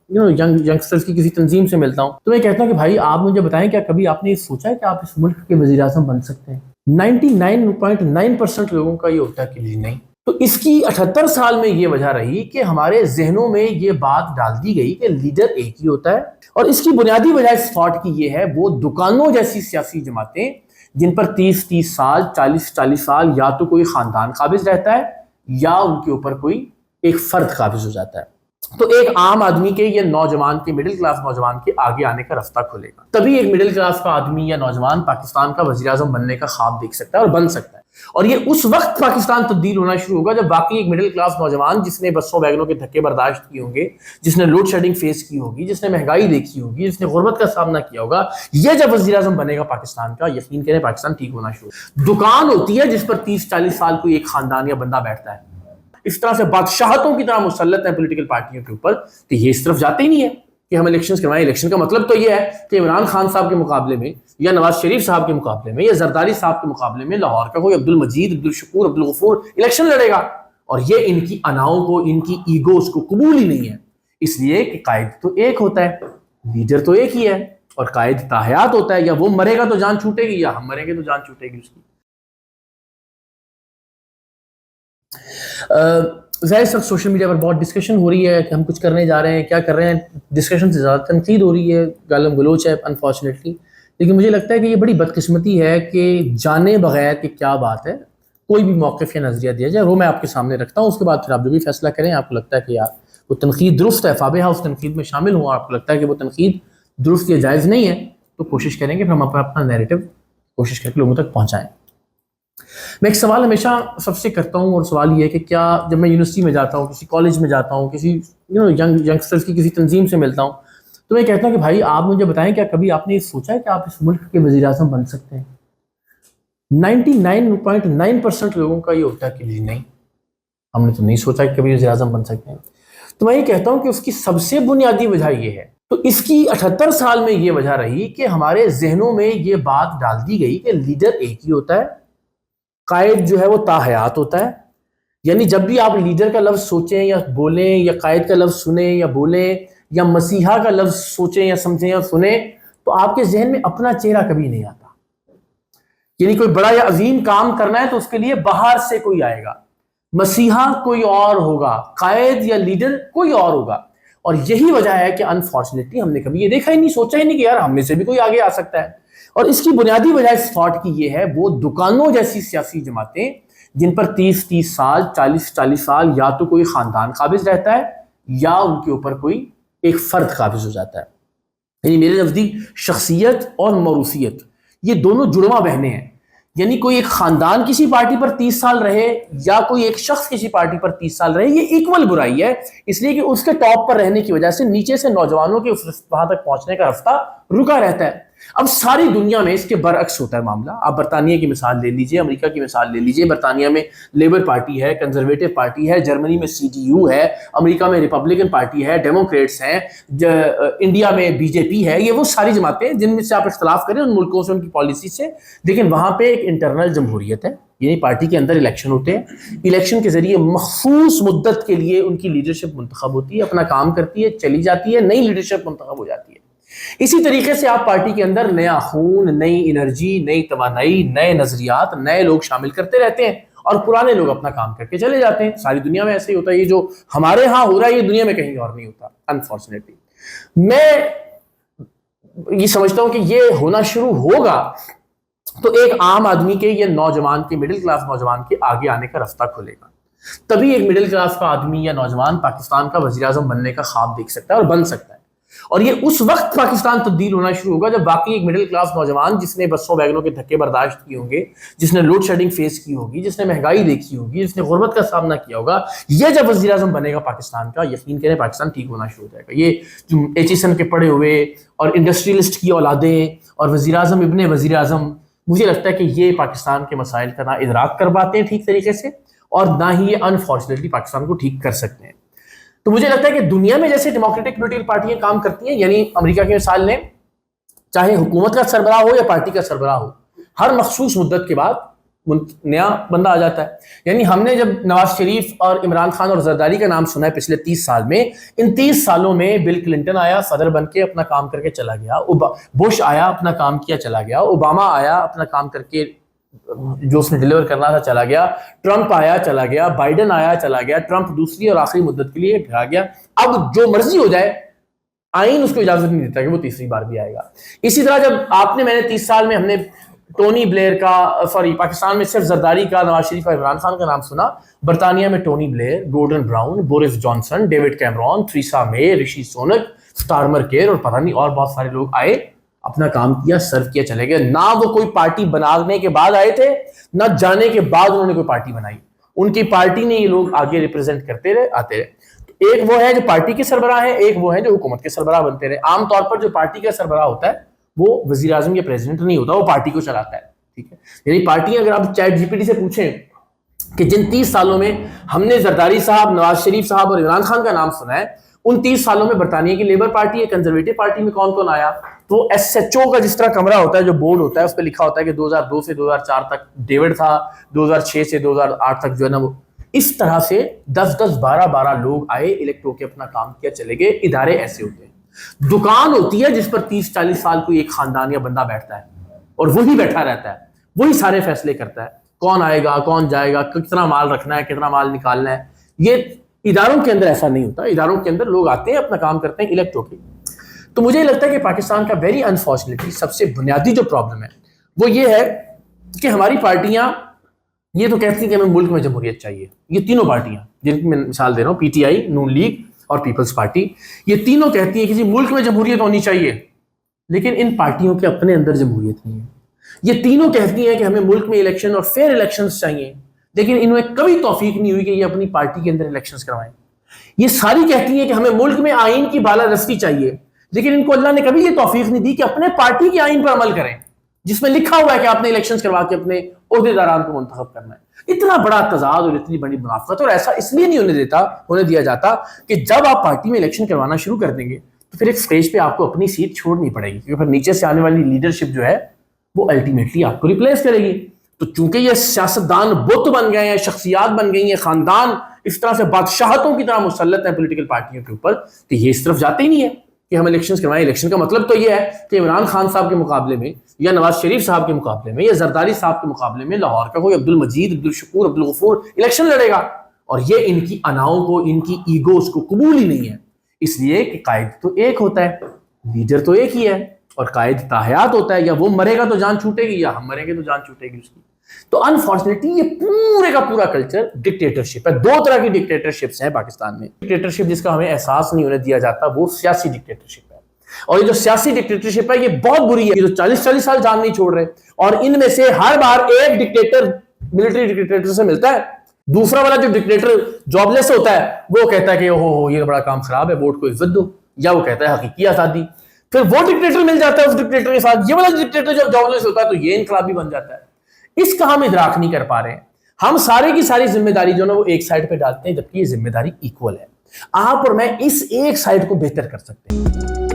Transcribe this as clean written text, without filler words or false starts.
Youngsters کی کسی تنظیم سے ملتا ہوں تو میں کہتا ہوں کہ بھائی آپ مجھے بتائیں کیا کبھی آپ نے یہ سوچا ہے کہ آپ اس ملک کے وزیر اعظم بن سکتے ہیں؟ 99.9% لوگوں کا یہ ہوتا ہے کہ نہیں۔ تو اس کی 78 سال میں یہ وجہ رہی کہ ہمارے ذہنوں میں یہ بات ڈال دی گئی کہ لیڈر ایک ہی ہوتا ہے، اور اس کی بنیادی وجہ اس تھاٹ کی یہ ہے وہ دکانوں جیسی سیاسی جماعتیں جن پر 30 سال 40 سال یا تو کوئی خاندان قابض رہتا ہے یا ان کے اوپر کوئی ایک فرد قابض ہو جاتا ہے، تو ایک عام آدمی کے یا نوجوان کے مڈل کلاس نوجوان کے آگے آنے کا رستہ کھلے گا، تبھی ایک مڈل کلاس کا آدمی یا نوجوان پاکستان کا وزیر اعظم بننے کا خواب دیکھ سکتا ہے اور بن سکتا ہے۔ اور یہ اس وقت پاکستان تبدیل ہونا شروع ہوگا جب واقعی ایک مڈل کلاس نوجوان جس نے بسوں ویگنوں کے دھکے برداشت کیے ہوں گے، جس نے لوڈ شیڈنگ فیس کی ہوگی، جس نے مہنگائی دیکھی ہوگی، جس نے غربت کا سامنا کیا ہوگا، یہ جب وزیر اعظم بنے گا پاکستان کا، یقین کریں پاکستان ٹھیک ہونا شروع ہوگا۔ دکان ہوتی ہے جس پر 30-40 سال کوئی ایک خاندان یا بندہ بیٹھتا ہے، اس طرح سے بادشاہتوں کی طرح مسلط ہیں پولیٹیکل پارٹیوں کے اوپر کہ یہ اس طرف جاتے ہی نہیں ہے کہ ہم الیکشنز کروائیں۔ الیکشن کا مطلب تو یہ ہے کہ عمران خان صاحب کے مقابلے میں یا نواز شریف صاحب کے مقابلے میں یا زرداری صاحب کے مقابلے میں لاہور کا کوئی عبد المجید، عبد الشکور، عبد الغفور الیکشن لڑے گا، اور یہ ان کی اناؤں کو، ان کی ایگوز کو قبول ہی نہیں ہے، اس لیے کہ قائد تو ایک ہوتا ہے، لیڈر تو ایک ہی ہے، اور قائد تاحیات ہوتا ہے، یا وہ مرے گا تو جان چھوٹے گی یا ہم مریں گے تو جان چھوٹے گی اس کی۔ ظاہر سب سوشل میڈیا پر بہت ڈسکشن ہو رہی ہے کہ ہم کچھ کرنے جا رہے ہیں، کیا کر رہے ہیں، ڈسکشن سے زیادہ تنقید ہو رہی ہے، گالم گلوچ ہے انفارچونیٹلی، لیکن مجھے لگتا ہے کہ یہ بڑی بدقسمتی ہے کہ جانے بغیر کہ کیا بات ہے کوئی بھی موقف یا نظریہ دیا جائے، وہ میں آپ کے سامنے رکھتا ہوں، اس کے بعد پھر آپ جو بھی فیصلہ کریں، آپ کو لگتا ہے کہ یار وہ تنقید درست ہے، فابہہ اس تنقید میں شامل ہوں، آپ کو لگتا ہے کہ وہ تنقید درست یا جائز نہیں ہے، تو کوشش کریں گے پھر ہم اپنا نیریٹو کوشش کر کے لوگوں تک پہنچائیں۔ میں ایک سوال ہمیشہ سب سے کرتا ہوں، اور سوال یہ ہے کہ کیا جب میں یونیورسٹی میں جاتا ہوں، کسی کالج میں جاتا ہوں، کسی ینگسٹرز کی کسی تنظیم سے ملتا ہوں، تو میں کہتا ہوں کہ بھائی آپ مجھے بتائیں کیا کبھی آپ نے یہ سوچا ہے کہ آپ اس ملک کے وزیر اعظم بن سکتے ہیں؟ 99.9% لوگوں کا یہ ہوتا ہے کہ نہیں، ہم نے تو نہیں سوچا کہ کبھی وزیر اعظم بن سکتے ہیں۔ تو میں یہ کہتا ہوں کہ اس کی سب سے بنیادی وجہ یہ ہے، تو اس کی 78 سال میں یہ وجہ رہی کہ ہمارے ذہنوں میں یہ بات ڈال دی گئی کہ لیڈر ایک ہی ہوتا ہے، قائد جو ہے وہ تاحیات ہوتا ہے، یعنی جب بھی آپ لیڈر کا لفظ سوچیں یا بولیں، یا قائد کا لفظ سنیں یا بولیں، یا مسیحا کا لفظ سوچیں یا سمجھیں یا سنیں، تو آپ کے ذہن میں اپنا چہرہ کبھی نہیں آتا، یعنی کوئی بڑا یا عظیم کام کرنا ہے تو اس کے لیے باہر سے کوئی آئے گا، مسیحا کوئی اور ہوگا، قائد یا لیڈر کوئی اور ہوگا، اور یہی وجہ ہے کہ انفارچونیٹلی ہم نے کبھی یہ دیکھا ہی نہیں، سوچا ہی نہیں کہ یار ہم میں سے بھی کوئی آگے آ سکتا ہے، اور اس کی بنیادی وجہ اس تھاٹ کی یہ ہے وہ دکانوں جیسی سیاسی جماعتیں جن پر 30 سال 40 سال یا تو کوئی خاندان قابض رہتا ہے یا ان کے اوپر کوئی ایک فرد قابض ہو جاتا ہے۔ یعنی میرے نزدیک شخصیت اور موروثیت یہ دونوں جڑواں بہنیں ہیں، یعنی کوئی ایک خاندان کسی پارٹی پر 30 سال رہے یا کوئی ایک شخص کسی پارٹی پر 30 سال رہے، یہ ایکول برائی ہے، اس لیے کہ اس کے ٹاپ پر رہنے کی وجہ سے نیچے سے نوجوانوں کے وہاں تک پہنچنے کا راستہ رکا رہتا ہے۔ اب ساری دنیا میں اس کے برعکس ہوتا ہے معاملہ، آپ برطانیہ کی مثال لے لیجئے، امریکہ کی مثال لے لیجئے، برطانیہ میں لیبر پارٹی ہے، کنزرویٹو پارٹی ہے، جرمنی میں CDU ہے، امریکہ میں ریپبلکن پارٹی ہے، ڈیموکریٹس ہیں، انڈیا میں BJP ہے، یہ وہ ساری جماعتیں جن میں سے آپ اختلاف کریں ان ملکوں سے، ان کی پالیسی سے، لیکن وہاں پہ ایک انٹرنل جمہوریت ہے، یعنی پارٹی کے اندر الیکشن ہوتے ہیں، الیکشن کے ذریعے مخصوص مدت کے لیے ان کی لیڈرشپ منتخب ہوتی ہے، اپنا کام کرتی ہے، چلی جاتی ہے، نئی لیڈرشپ منتخب ہو جاتی ہے۔ اسی طریقے سے آپ پارٹی کے اندر نیا خون، نئی انرجی، نئی توانائی، نئے نظریات، نئے لوگ شامل کرتے رہتے ہیں، اور پرانے لوگ اپنا کام کر کے چلے جاتے ہیں۔ ساری دنیا میں ایسے ہی ہوتا ہے، یہ جو ہمارے ہاں ہو رہا ہے یہ دنیا میں کہیں اور نہیں ہوتا انفارچونیٹلی۔ میں یہ سمجھتا ہوں کہ یہ ہونا شروع ہوگا تو ایک عام آدمی کے یا نوجوان کے، مڈل کلاس نوجوان کے آگے آنے کا رستہ کھلے گا، تبھی ایک مڈل کلاس کا آدمی یا نوجوان پاکستان کا وزیر اعظم بننے کا خواب دیکھ سکتا ہے اور بن سکتا ہے، اور یہ اس وقت پاکستان تبدیل ہونا شروع ہوگا جب واقعی ایک مڈل کلاس نوجوان جس نے بسوں ویگنوں کے دھکے برداشت کیے ہوں گے، جس نے لوڈ شیڈنگ فیس کی ہوگی، جس نے مہنگائی دیکھی ہوگی، جس نے غربت کا سامنا کیا ہوگا، یہ جب وزیر اعظم بنے گا پاکستان کا، یقین کریں پاکستان ٹھیک ہونا شروع ہو جائے گا۔ یہ جو ایچیسن کے پڑھے ہوئے اور انڈسٹریلسٹ کی اولادیں اور وزیر اعظم ابن وزیر اعظم، مجھے لگتا ہے کہ یہ پاکستان کے مسائل کا نہ ادراک کر پاتے ہیں ٹھیک طریقے سے، اور نہ ہی یہ انفارچونیٹلی پاکستان کو ٹھیک کر سکتے ہیں۔ تو مجھے لگتا ہے کہ دنیا میں جیسے ڈیموکریٹک پولیٹیکل پارٹیاں کام کرتی ہیں، یعنی امریکہ کی مثال لیں، چاہے حکومت کا سربراہ ہو یا پارٹی کا سربراہ ہو، ہر مخصوص مدت کے بعد نیا بندہ آ جاتا ہے. یعنی ہم نے جب نواز شریف اور عمران خان اور زرداری کا نام سنا ہے پچھلے 30 سال میں، ان 30 سالوں میں بل کلنٹن آیا، صدر بن کے اپنا کام کر کے چلا گیا، بش آیا اپنا کام کیا چلا گیا، اوباما آیا اپنا کام کر کے جو اس نے ڈیلیور کرنا تھا چلا گیا، ٹرمپ آیا چلا گیا، بائیڈن آیا چلا گیا، ٹرمپ دوسری اور آخری مدت کے لیے بھگا گیا. اب جو مرضی ہو جائے آئین اس کو اجازت نہیں دیتا کہ وہ تیسری بار بھی آئے گا. اسی طرح جب آپ نے، میں نے 30 سال میں ہم نے ٹونی بلیئر کا، پاکستان میں صرف زرداری کا، نواز شریف اور عمران خان کا نام سنا. برطانیہ میں Tony Blair, Gordon Brown, Boris Johnson, David Cameron, Theresa May, Rishi Sunak, Starmer Keir اور پتہ نہیں اور بہت سارے لوگ آئے، اپنا کام کیا، سرو کیا، چلے گئے. نہ وہ کوئی پارٹی بنانے کے بعد آئے تھے، نہ جانے کے بعد انہوں نے کوئی پارٹی بنائی. ان کی پارٹی نے یہ لوگ آگے ریپرزینٹ کرتے رہے، آتے رہے. ایک وہ ہے جو پارٹی کے سربراہ ہیں، ایک وہ ہے جو حکومت کے سربراہ بنتے رہے. عام طور پر جو پارٹی کا سربراہ ہوتا ہے وہ وزیر اعظم یا پریزیڈنٹ نہیں ہوتا، وہ پارٹی کو چلاتا ہے. ٹھیک ہے، یعنی پارٹیاں، اگر آپ چیٹ جی پی ٹی سے پوچھیں کہ جن 30 سالوں میں ہم نے زرداری صاحب، نواز شریف صاحب اور عمران خان کا نام سنا ہے، ان 30 سالوں میں برطانیہ کی لیبر پارٹی ہے، کنزرویٹو پارٹی میں کون کون آیا، تو ایس ایچ او کا جس طرح کمرہ ہوتا ہے، جو بورڈ ہوتا ہے، اس پہ لکھا ہوتا ہے کہ 2002 سے 2004 تک ڈیوڈ تھا، 2006 سے 2008 تک جو ہے نا وہ، اس طرح سے 10-12 لوگ آئے، الیکٹ ہو کے اپنا کام کیا، چلے گئے. ادارے ایسے ہوتے ہیں. دکان ہوتی ہے جس پر 30-40 سال کوئی ایک خاندان یا بندہ بیٹھتا ہے اور وہی بیٹھا رہتا ہے، وہی سارے فیصلے کرتا ہے، کون آئے گا، کون جائے گا، کتنا مال رکھنا ہے، کتنا مال نکالنا ہے. یہ اداروں کے اندر ایسا نہیں ہوتا. اداروں کے اندر لوگ آتے ہیں، اپنا کام کرتے ہیں، الیکٹ ہو کے. تو مجھے لگتا ہے کہ پاکستان کا ویری انفارچونیٹلی سب سے بنیادی جو پرابلم ہے وہ یہ ہے کہ ہماری پارٹیاں یہ تو کہتی ہیں کہ ہمیں ملک میں جمہوریت چاہیے. یہ تینوں پارٹیاں جن کی میں مثال دے رہا ہوں، P T I, Noon League اور پیپلز پارٹی، یہ تینوں کہتی ہیں کہ ملک میں جمہوریت ہونی چاہیے، لیکن ان پارٹیوں کے اپنے اندر جمہوریت نہیں ہے. یہ تینوں کہتی ہیں کہ ہمیں ملک میں الیکشن اور فیئر الیکشنز چاہیے، لیکن انہیں کبھی توفیق نہیں ہوئی کہ یہ اپنی پارٹی کے اندر الیکشنز کروائیں. یہ ساری کہتی ہیں کہ ہمیں ملک میں آئین کی بالادستی چاہیے، لیکن ان کو اللہ نے کبھی یہ توفیق نہیں دی کہ اپنے پارٹی کے آئین پر عمل کریں جس میں لکھا ہوا ہے کہ آپ نے الیکشنز کروا کے اپنے عہدیداران کو منتخب کرنا ہے. اتنا بڑا تضاد اور اتنی بڑی منافقت، اور ایسا اس لیے نہیں ہونے دیا جاتا کہ جب آپ پارٹی میں الیکشن کروانا شروع کر دیں گے تو پھر ایک سٹیج پہ آپ کو اپنی سیٹ چھوڑنی پڑے گی، کیونکہ پھر نیچے سے آنے والی لیڈرشپ جو ہے وہ الٹیمیٹلی آپ کو ریپلیس کرے گی. تو چونکہ یہ سیاستدان بت بن گئے ہیں، شخصیات بن گئی ہیں، خاندان اس طرح سے بادشاہتوں کی طرح مسلط ہیں پولیٹیکل پارٹیوں کے اوپر، کہ یہ اس طرف جاتے ہی نہیں ہے کہ ہم الیکشنز کروائیں. الیکشن کا مطلب تو یہ ہے کہ عمران خان صاحب کے مقابلے میں یا نواز شریف صاحب کے مقابلے میں یا زرداری صاحب کے مقابلے میں لاہور کا کوئی عبد المجید، عبد الشکور، عبد الغفور الیکشن لڑے گا. اور یہ ان کی اناؤں کو، ان کی ایگوز کو قبول ہی نہیں ہے، اس لیے کہ قائد تو ایک ہوتا ہے، لیڈر تو ایک ہی ہے، اور قائد تاحیات ہوتا ہے، یا وہ مرے گا تو جان چھوٹے گی یا ہم مریں گے تو جان چھوٹے گی اس کی. تو انفارچونیٹلی یہ پورے کا پورا کلچر ڈکٹیٹرشپ ہے. دو طرح کی ڈکٹیٹرشپس ہیں پاکستان میں. ڈکٹیٹرشپ جس کا ہمیں احساس نہیں ہونے دیا جاتا وہ سیاسی ڈکٹیٹرشپ ہے، اور یہ جو سیاسی ڈکٹیٹرشپ ہے یہ بہت بری ہے. یہ جو 40 سال جان نہیں چھوڑ رہے، اور ان میں سے ہر بار ایک ڈکٹیٹر ملٹری ڈکٹیٹر سے ملتا ہے، دوسرا والا جو ڈکٹیٹر جاب لیس ہوتا ہے وہ کہتا ہے کہ اوہ یہ بڑا کام خراب ہے، ووٹ کو عزت دو، یا وہ کہتا ہے حقیقی آزادی. پھر وہ ڈکٹیٹر مل جاتا ہے اس ڈکٹیٹر کے ساتھ، یہ والا ڈکٹیٹر جب جاب لیس ہوتا ہے تو یہ انقلابی بن جاتا ہے. اس کا ہم ادراک نہیں کر پا رہے ہیں. ہم سارے کی ساری ذمہ داری جو ہے وہ ایک سائڈ پہ ڈالتے ہیں، جبکہ یہ ذمہ داری ایکول ہے. آپ اور میں اس ایک سائڈ کو بہتر کر سکتے ہیں.